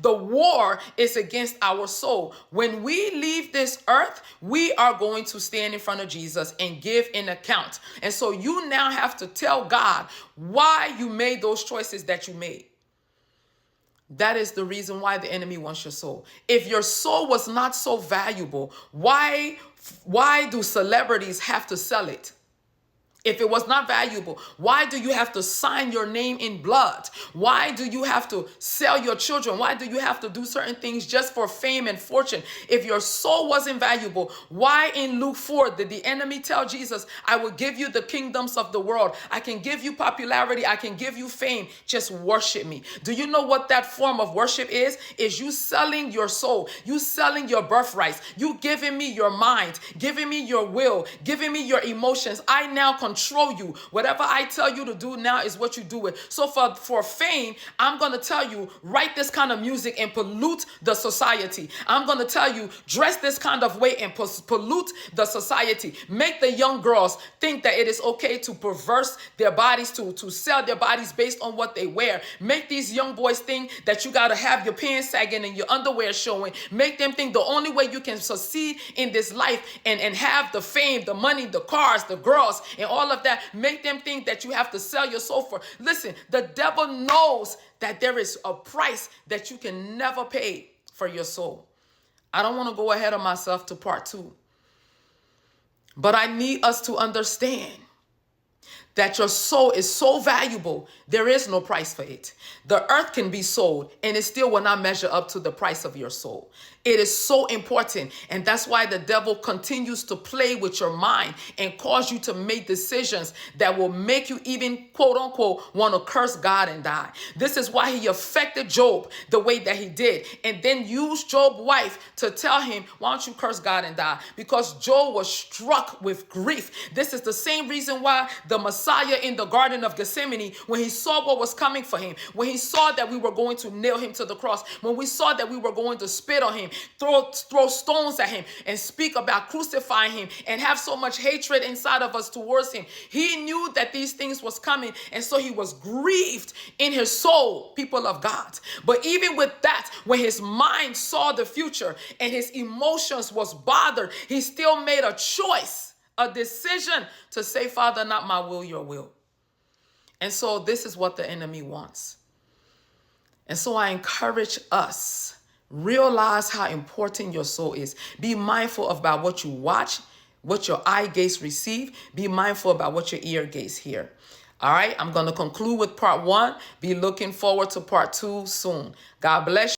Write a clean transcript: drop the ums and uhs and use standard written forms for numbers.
The war is against our soul. When we leave this earth, we are going to stand in front of Jesus and give an account. And so you now have to tell God why you made those choices that you made. That is the reason why the enemy wants your soul. If your soul was not so valuable, why do celebrities have to sell it? If it was not valuable, why do you have to sign your name in blood? Why do you have to sell your children? Why do you have to do certain things just for fame and fortune? If your soul wasn't valuable, why in Luke 4 did the enemy tell Jesus, I will give you the kingdoms of the world. I can give you popularity. I can give you fame. Just worship me. Do you know what that form of worship is? Is you selling your soul. You selling your birthrights. You giving me your mind, giving me your will, giving me your emotions. I now control you. Whatever I tell you to do now is what you do it. So for fame, I'm going to tell you, write this kind of music and pollute the society. I'm going to tell you, dress this kind of way and pollute the society. Make the young girls think that it is okay to perverse their bodies, to sell their bodies based on what they wear. Make these young boys think that you got to have your pants sagging and your underwear showing. Make them think the only way you can succeed in this life and have the fame, the money, the cars, the girls, and all of that, make them think that you have to sell your soul for. Listen, the devil knows that there is a price that you can never pay for your soul. I don't want to go ahead of myself to part 2, but I need us to understand that your soul is so valuable, there is no price for it. The earth can be sold and it still will not measure up to the price of your soul. It is so important. And that's why the devil continues to play with your mind and cause you to make decisions that will make you even, quote unquote, want to curse God and die. This is why he affected Job the way that he did. And then used Job's wife to tell him, why don't you curse God and die? Because Job was struck with grief. This is the same reason why the Messiah in the Garden of Gethsemane, when he saw what was coming for him, when he saw that we were going to nail him to the cross, when we saw that we were going to spit on him, throw stones at him and speak about crucifying him and have so much hatred inside of us towards him, he knew that these things was coming, and so he was grieved in his soul, people of God. But even with that, when his mind saw the future and his emotions was bothered, he still made a choice, a decision to say, Father, not my will, your will. And so this is what the enemy wants. And so I encourage us, realize how important your soul is. Be mindful about what you watch, what your eye gaze receive. Be mindful about what your ear gaze hear. All right, I'm going to conclude with part 1. Be looking forward to part 2 soon. God bless you.